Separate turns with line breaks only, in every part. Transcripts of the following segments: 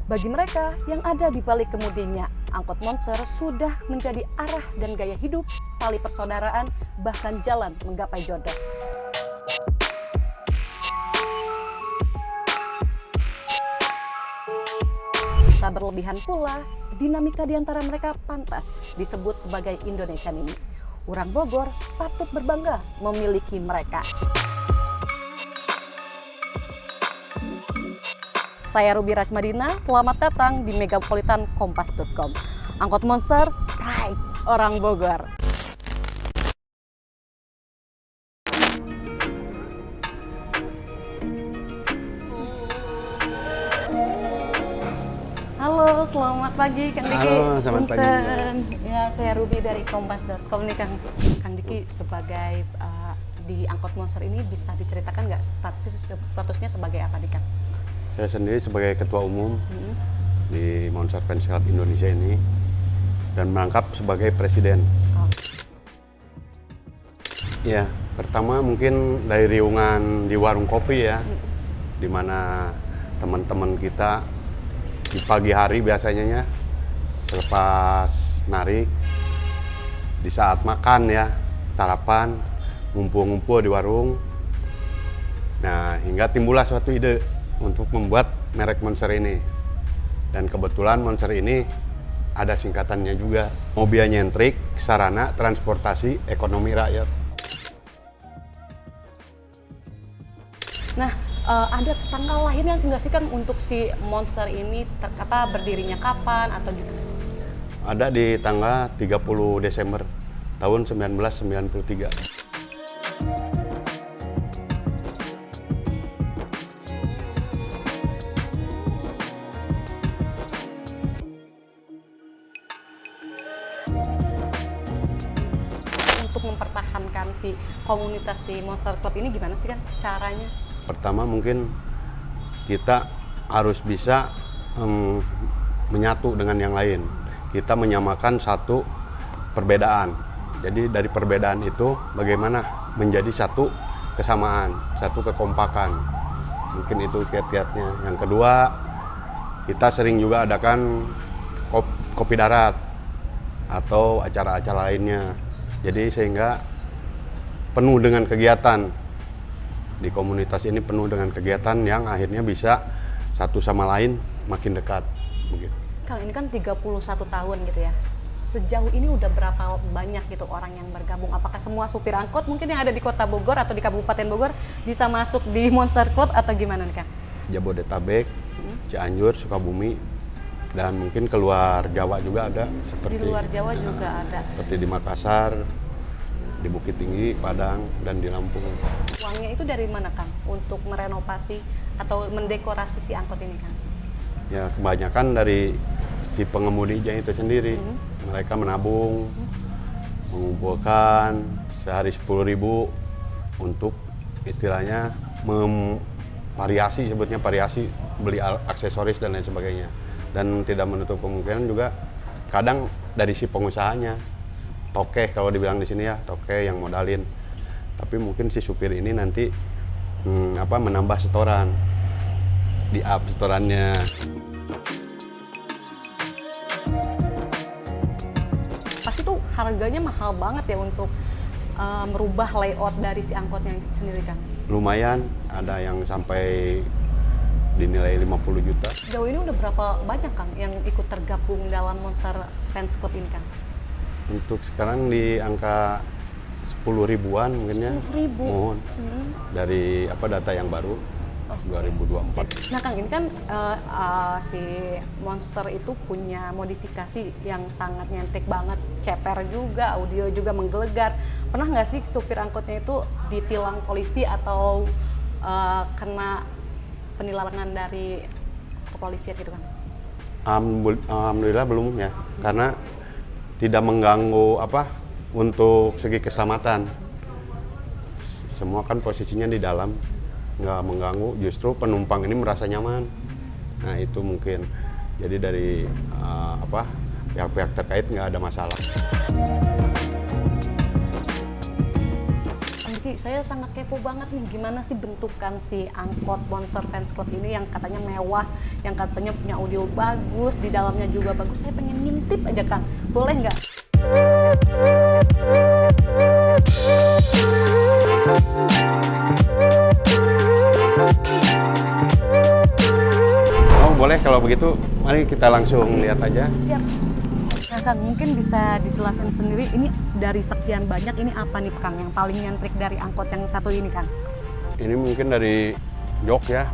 Bagi mereka yang ada di balik kemudinya, angkot Monster sudah menjadi arah dan gaya hidup, tali persaudaraan, bahkan jalan menggapai jodoh. Tak berlebihan pula, dinamika di antara mereka pantas disebut sebagai Indonesian ini. Orang Bogor patut berbangga memiliki mereka. Saya Ruby Rachmadina, selamat datang di megapolitankompas.com. Angkot Monster, pride orang Bogor. Halo, selamat pagi Kang Diki.
Halo, selamat pagi.
Ya, saya Ruby dari kompas.com nih Kang Diki, sebagai di angkot Monster ini bisa diceritakan nggak statusnya sebagai apa nih Kang?
Saya sendiri sebagai ketua umum di Monster Fans Club Indonesia ini dan merangkap sebagai presiden.
Oh.
Ya, pertama mungkin dari riungan di warung kopi ya, di mana teman-teman kita di pagi hari biasanya selepas narik, di saat makan ya, sarapan, ngumpul-ngumpul di warung. Nah, hingga timbullah suatu ide untuk membuat merek Monster ini. Dan kebetulan Monster ini ada singkatannya juga, Mobil Nyentrik, Sarana Transportasi Ekonomi Rakyat.
Nah, ada tanggal lahirnya nggak sih Kang untuk si Monster ini, berdirinya kapan atau gitu?
Ada di tanggal 30 Desember tahun 1993.
Untuk mempertahankan si komunitas si Monster Club ini gimana sih kan caranya?
Pertama mungkin kita harus bisa menyatu dengan yang lain. Kita menyamakan satu perbedaan. Jadi dari perbedaan itu bagaimana menjadi satu kesamaan, satu kekompakan. Mungkin itu kiat-kiatnya. Yang kedua, kita sering juga adakan kopi darat atau acara-acara lainnya. Jadi sehingga penuh dengan kegiatan. Di komunitas ini penuh dengan kegiatan yang akhirnya bisa satu sama lain makin dekat. Begitu.
Kang, ini kan 31 tahun gitu ya. Sejauh ini udah berapa banyak gitu orang yang bergabung? Apakah semua supir angkot mungkin yang ada di Kota Bogor atau di Kabupaten Bogor bisa masuk di Monster Club atau gimana nih Kang?
Jabodetabek, Cianjur, Sukabumi, dan mungkin keluar Jawa juga ada.
Di luar Jawa juga ada.
Seperti di Makassar, di Bukit Tinggi, Padang, dan di Lampung.
Uangnya itu dari mana Kang untuk merenovasi atau mendekorasi si angkot ini Kang?
Ya kebanyakan dari si pengemudinya itu sendiri. Mereka menabung, mengumpulkan sehari 10.000 untuk istilahnya variasi, sebutnya variasi, beli aksesoris dan lain sebagainya. Dan tidak menutup kemungkinan juga kadang dari si pengusahanya. Tokeh kalau dibilang di sini ya, tokeh yang modalin. Tapi mungkin si supir ini nanti menambah setoran, di up setorannya.
Pasti tuh harganya mahal banget ya untuk merubah layout dari si angkotnya sendiri Kang.
Lumayan, ada yang sampai dinilai 50 juta.
Jauh ini udah berapa banyak Kang yang ikut tergabung dalam Monster Fans Club ini Kang?
Untuk sekarang di angka 10 ribuan mungkin ya.
10.000.
Mohon. Dari data yang baru 2024.
Nah Kang, ini kan si Monster itu punya modifikasi yang sangat nyentrik banget, ceper juga, audio juga menggelegar. Pernah nggak sih supir angkotnya itu ditilang polisi atau kena penilangan dari kepolisian gitu kan?
Alhamdulillah belum ya, karena tidak mengganggu untuk segi keselamatan. Semua kan posisinya di dalam, nggak mengganggu, justru penumpang ini merasa nyaman. Nah itu mungkin, jadi dari pihak-pihak terkait nggak ada masalah.
Ki, saya sangat kepo banget nih gimana sih bentukan si angkot Monster Fans Club ini yang katanya mewah, yang katanya punya audio bagus, di dalamnya juga bagus. Saya pengen ngintip aja Kang, boleh nggak?
Oh boleh, kalau begitu mari kita langsung lihat aja.
Siap. Nah Kang, mungkin bisa dijelaskan sendiri ini dari sekian banyak ini apa nih Kang yang paling nyentrik dari angkot yang satu ini Kang?
Ini mungkin dari jok ya,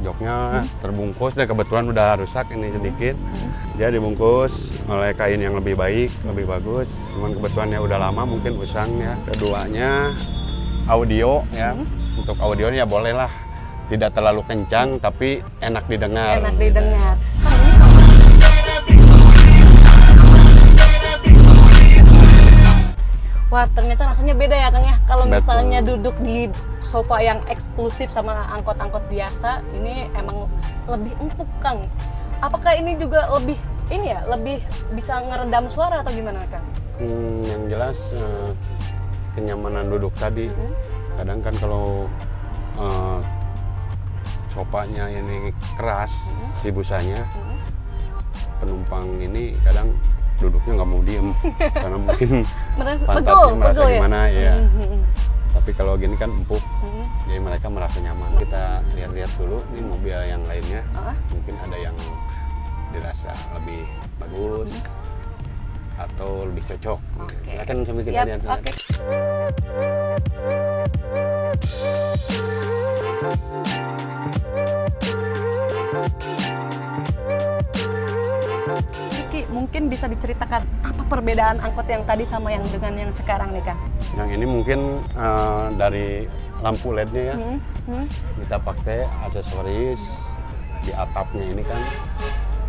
joknya terbungkus dan kebetulan udah rusak ini sedikit. Dia dibungkus oleh kain yang lebih baik, lebih bagus. Cuman kebetulannya udah lama mungkin usang ya. Keduanya audio ya, untuk audionya ya boleh lah. Tidak terlalu kencang tapi enak didengar.
Enak didengar. Kang, ini wah ternyata rasanya beda ya Kang ya. Kalau misalnya duduk di sofa yang eksklusif sama angkot-angkot biasa, ini emang lebih empuk Kang. Apakah ini juga lebih ini ya, lebih bisa ngeredam suara atau gimana Kang?
Yang jelas kenyamanan duduk tadi. Kadang kan kalau sofanya ini keras, si busanya, penumpang ini kadang duduknya nggak mau diem karena mungkin pantatnya merasa gimana ya. Tapi kalau gini kan empuk, jadi mereka merasa nyaman. Kita lihat-lihat dulu nih mobil yang lainnya, mungkin ada yang dirasa lebih bagus atau lebih cocok. Silakan sambil kita lihat.
Ki, mungkin bisa diceritakan apa perbedaan angkot yang tadi sama yang dengan yang sekarang nih Kang?
Yang ini mungkin dari lampu LED-nya ya, kita pakai aksesoris di atapnya ini kan,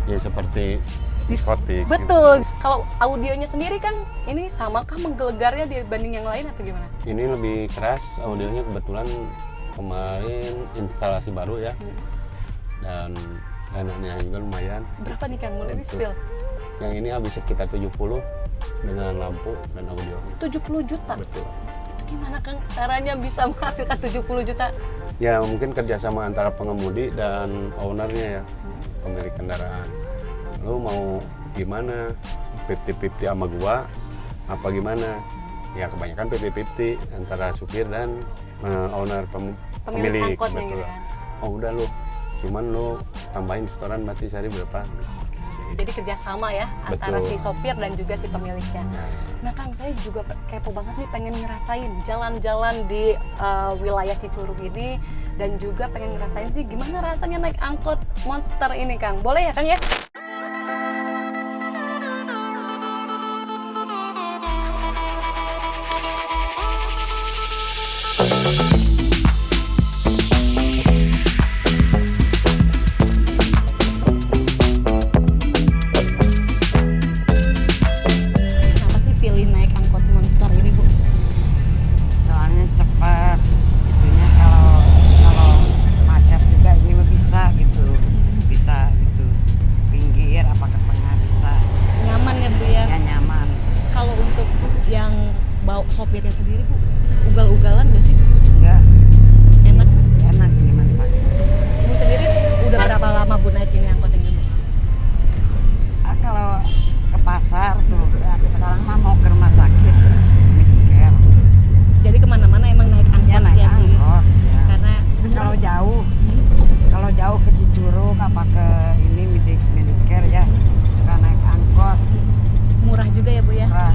ya seperti diskotik.
Betul. Gitu. Kalau audionya sendiri kan, ini samakah menggelegarnya dibanding yang lain atau gimana?
Ini lebih keras audionya, kebetulan kemarin instalasi baru ya, dan dananya juga lumayan.
Berapa nih Kang? Mulai di-spill.
Yang ini habis sekitar 70 dengan lampu dan audio.
70 juta?
Betul.
Itu gimana Kang caranya bisa menghasilkan 70 juta?
Ya mungkin kerjasama antara pengemudi dan ownernya ya, pemilik kendaraan. Lu mau gimana? 50-50 sama gua apa gimana? Ya kebanyakan 50-50 antara supir dan owner pemilik.
Angkotnya
betul.
gitu ya.
Oh udah lu, cuman lu tambahin setoran berarti sehari berapa?
Jadi kerjasama ya.
Betul.
Antara si sopir dan juga si pemiliknya. Nah Kang, saya juga kepo banget nih, pengen ngerasain jalan-jalan di wilayah Cicurug ini, dan juga pengen ngerasain sih gimana rasanya naik angkot Monster ini Kang. Boleh ya Kang ya? Kenapa sih pilih naik angkot Monster ini Bu?
Soalnya cepat itunya, kalau macet juga ini mah bisa gitu, pinggir apa ke tengah bisa.
Nyaman ya Bu ya?
Ya nyaman.
Kalau untuk yang bawa sopirnya sendiri Bu, ugal-ugalan nggak sih?
Enggak,
Enak.
enak gimana pakai.
Bu sendiri udah berapa lama Bu naik ini angkot yang ini?
Kalau ke pasar tuh, ya, sekarang mah mau ke rumah sakit, Medicare.
Jadi kemana-mana emang naik angkot
Ya naik
ya Bu?
angkot. Ya.
Karena
Tapi kalau jauh ke Cicurug apa ke ini Medicare ya suka naik angkot.
murah juga ya Bu ya?
Murah.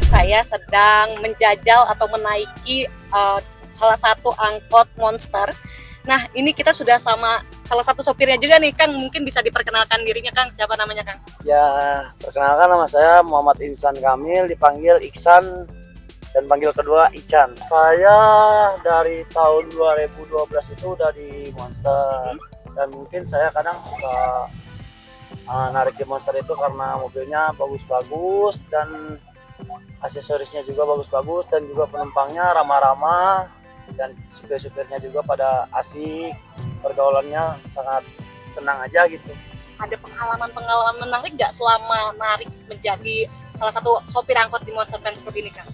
Saya sedang menjajal atau menaiki salah satu angkot Monster. Nah, ini kita sudah sama salah satu sopirnya juga nih, Kang. Mungkin bisa diperkenalkan dirinya, Kang. Siapa namanya, Kang?
Ya, perkenalkan nama saya Muhammad Insan Kamil, dipanggil Iksan dan panggil kedua Ican. Saya dari tahun 2012 itu udah di Monster, dan mungkin saya kadang suka narik di Monster itu karena mobilnya bagus-bagus dan aksesorisnya juga bagus-bagus, dan juga penumpangnya ramah-ramah dan supir-supirnya juga pada asik, pergaulannya sangat senang aja gitu.
Ada pengalaman-pengalaman menarik nggak selama narik menjadi salah satu sopir angkot di Monster Fans Club ini, Kang?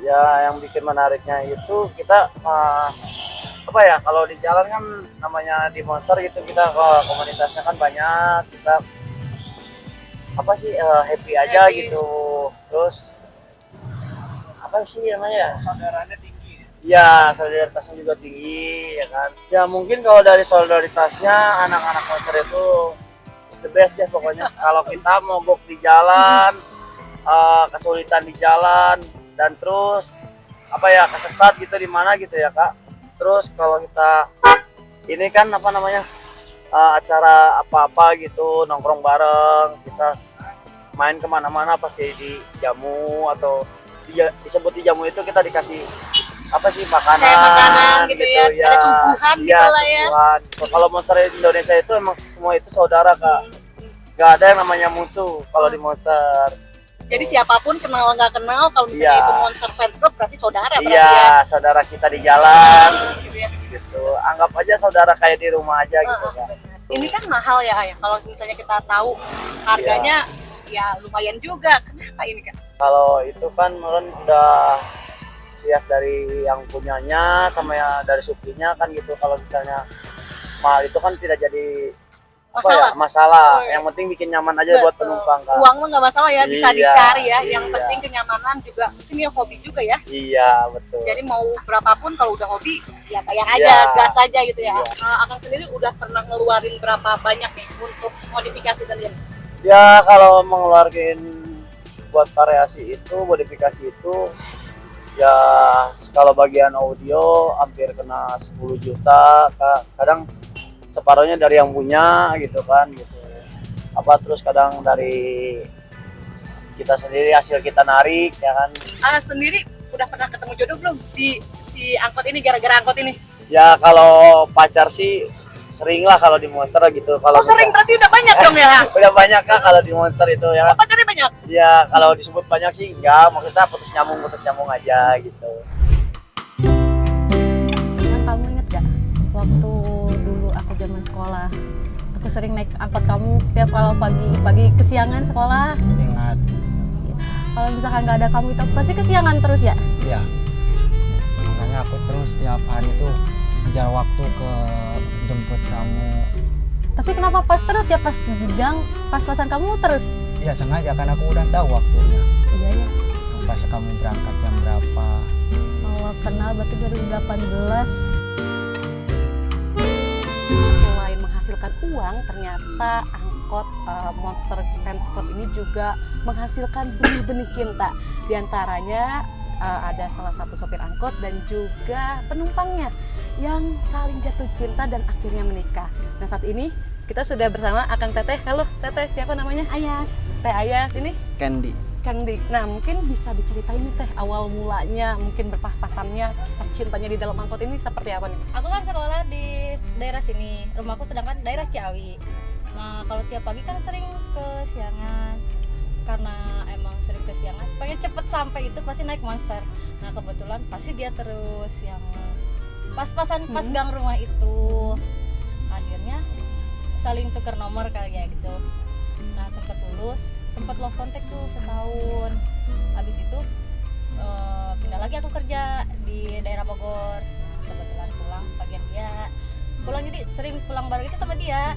Ya, yang bikin menariknya itu kita apa ya, kalau di jalan kan namanya di Monster gitu, kita komunitasnya kan banyak, kita apa sih happy aja
Happy.
gitu. Terus apa sih namanya ya, saudaranya tinggi ya, solidaritasnya juga tinggi ya kan. Ya mungkin kalau dari solidaritasnya anak-anak Monster itu is the best deh pokoknya. Kalau kita mogok di jalan, kesulitan di jalan, dan terus apa ya, kesesat gitu di mana gitu ya Kak. Terus kalau kita ini kan apa namanya, acara apa-apa gitu, nongkrong bareng, kita main kemana-mana pasti dijamu, atau disebut dijamu itu kita dikasih apa sih, makanan,
Kayak makanan gitu ya, ada suguhan gitu lah ya.
suguhan. Kalau Monster Indonesia itu emang semua itu saudara Kak, nggak ada yang namanya musuh kalau di Monster.
Jadi siapapun kenal nggak kenal, kalau misalnya
Iya.
itu Monster Fans Club berarti saudara berarti
Iya,
ya.
saudara kita di jalan
Gitu ya.
gitu, anggap aja saudara kayak di rumah aja gitu Kak.
Benar. Ini kan mahal ya Ayah, kalau misalnya kita tahu harganya ya lumayan juga. Kenapa ini Kak?
Kalau itu kan meren udah sias dari yang punyanya sama ya dari supinya kan gitu. Kalau misalnya mahal itu kan tidak jadi apa
Masalah.
ya, masalah.
Oh, iya.
Yang penting bikin nyaman aja buat
Betul.
penumpang Kak.
Uang mah nggak masalah ya, bisa
Iya,
dicari ya. Yang
iya.
penting kenyamanan juga, mungkin yang hobi juga ya.
Iya betul.
Jadi mau berapapun kalau udah hobi ya bayar aja,
Iya.
gas aja gitu ya.
Iya.
Akang sendiri udah pernah ngeluarin berapa banyak nih untuk modifikasi sendiri?
Ya kalau mengeluarkan buat variasi itu, modifikasi itu ya kalau bagian audio hampir kena 10 juta Kak. Kadang separuhnya dari yang punya gitu kan gitu. Apa terus kadang dari kita sendiri, hasil kita narik ya kan.
Sendiri udah pernah ketemu jodoh belum di si angkot ini, gara-gara angkot ini?
Ya kalau pacar sih sering lah kalau di Monster gitu. Kalau
Oh sering, berarti udah banyak dong ya?
udah banyak Kak kalau di Monster itu ya kan.
Pacarnya banyak?
Ya kalau disebut banyak sih enggak, maksudnya putus nyambung aja gitu.
Yang kamu inget gak waktu dulu aku zaman sekolah, aku sering naik angkot kamu tiap kalau pagi kesiangan sekolah.
Ingat,
Kalau misalkan nggak ada kamu itu aku pasti kesiangan terus ya.
ya. Makanya aku terus tiap hari tuh ngejar waktu ke jemput kamu.
Tapi kenapa pas terus ya, pas di gang, pas-pasan kamu terus?
Ya sengaja kan aku udah tahu waktunya.
Iya ya.
Pas kamu berangkat jam berapa.
Awal kenal berarti 2018.
Selain menghasilkan uang, ternyata angkot Monster Fans Club ini juga menghasilkan benih-benih cinta. Di antaranya ada salah satu sopir angkot dan juga penumpangnya yang saling jatuh cinta dan akhirnya menikah. Nah saat ini kita sudah bersama Akang Teteh. Halo Teteh, siapa namanya?
Ayas.
Teh Ayas ini?
Candy.
Kang Dik. Nah mungkin bisa diceritain nih Teh, awal mulanya, mungkin berpapasannya, kisah cintanya di dalam angkot ini seperti apa nih?
Aku kan sekolah di daerah sini, rumahku sedangkan daerah Ciawi. Nah kalau tiap pagi kan sering kesiangan, karena emang sering kesiangan, pengen cepet sampai itu pasti naik Monster. Nah kebetulan pasti dia terus yang pas-pasan pas gang rumah itu. Akhirnya saling tuker nomor kali ya gitu. Nah sempat lost contact tuh setahun. Habis itu pindah lagi aku kerja di daerah Bogor. Kebetulan pulang bagian dia pulang, jadi sering pulang bareng itu sama dia.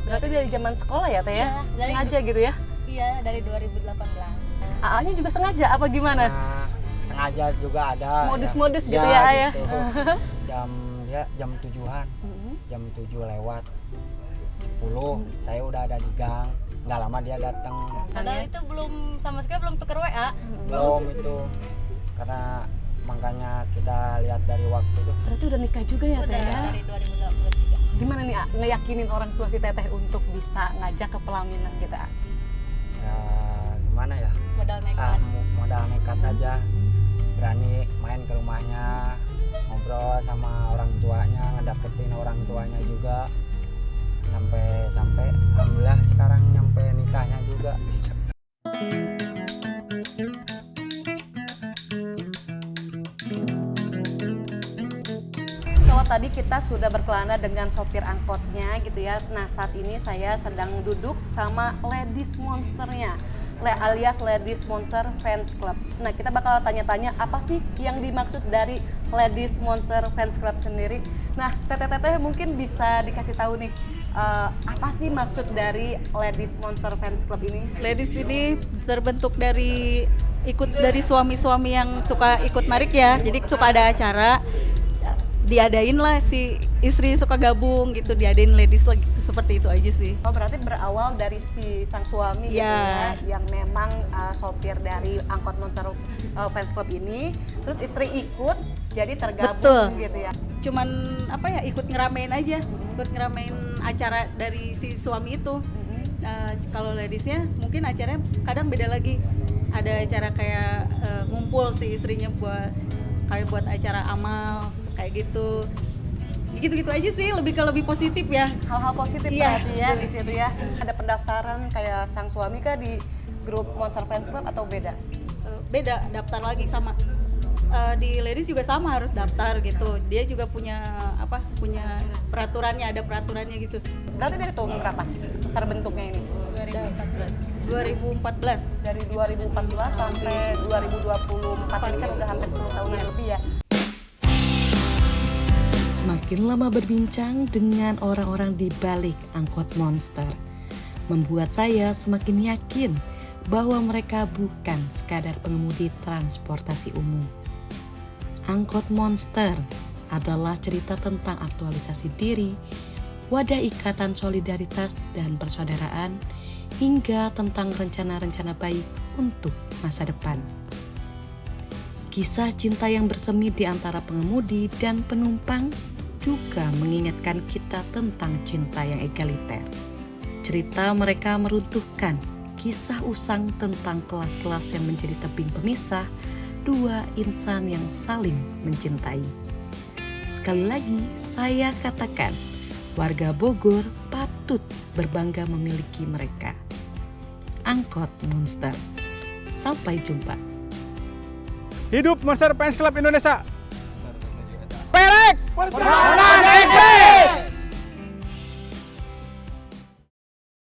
Berarti dari zaman sekolah ya Teh ya?
Iya, dari-
Sengaja gitu ya?
Iya dari 2018.
AA-nya juga sengaja apa gimana?
Nah, sengaja juga ada.
Modus-modus gitu ya, Ayah?
Gitu. Jam 7-an, jam 7 lewat 10, saya udah ada di gang. Nggak lama dia datang.
Padahal itu belum sama sekali belum tuker WA.
Belum itu, karena makanya kita lihat dari waktu tuh.
Berarti udah nikah juga ya Teh
Udah
ya?
dari 2023.
Gimana nih A, ngeyakinin orang tua si Teteh untuk bisa ngajak ke pelaminan kita?
Ya gimana ya?
Modal nekat.
Modal nekat aja, berani main ke rumahnya, ngobrol sama orang tuanya, ngedapetin orang tuanya juga, sampai alhamdulillah sekarang nyampe nikahnya juga.
tadi kita sudah berkelana dengan sopir angkotnya gitu ya. Nah, saat ini saya sedang duduk sama Ladies Monsternya, alias Ladies Monster Fans Club. Nah, kita bakal tanya-tanya apa sih yang dimaksud dari Ladies Monster Fans Club sendiri. Nah, teteh-teteh mungkin bisa dikasih tahu nih, apa sih maksud dari Ladies Monster Fans Club ini?
Ladies ini terbentuk dari suami-suami yang suka ikut narik ya. Jadi suka ada acara, diadain lah si istri suka gabung gitu, diadain ladies lah gitu, seperti itu aja sih.
Oh, berarti berawal dari si sang suami gitu ya, yang memang sopir dari angkot Monster Fans Club ini, terus istri ikut, jadi tergabung gitu ya.
Cuman apa ya, ikut ngeramein aja, ikut ngeramein acara dari si suami itu. Kalau ladiesnya mungkin acaranya kadang beda lagi. Ada acara kayak ngumpul si istrinya buat acara amal kayak gitu. Gitu-gitu aja sih, lebih positif ya.
Hal-hal positif berarti ya di situ ya. Ada pendaftaran kayak sang suami kah di grup Monster Fans Club atau beda?
Beda, daftar lagi sama. Di ladies juga sama, harus daftar gitu. Dia juga punya peraturannya, ada peraturannya gitu.
Berarti dari tahun berapa terbentuknya ini?
2014.
Dari 2014 sampai 2024 ini kan udah hampir 10 tahunan lebih ya.
Semakin lama berbincang dengan orang-orang di balik angkot Monster, membuat saya semakin yakin bahwa mereka bukan sekadar pengemudi transportasi umum. Angkot Monster adalah cerita tentang aktualisasi diri, wadah ikatan solidaritas dan persaudaraan, hingga tentang rencana-rencana baik untuk masa depan. Kisah cinta yang bersemi di antara pengemudi dan penumpang juga mengingatkan kita tentang cinta yang egaliter. Cerita mereka meruntuhkan kisah usang tentang kelas-kelas yang menjadi tebing pemisah dua insan yang saling mencintai. Sekali lagi, saya katakan, warga Bogor patut berbangga memiliki mereka. Angkot Monster. Sampai jumpa.
Hidup Monster Fans Club Indonesia. Perek! Perjuangan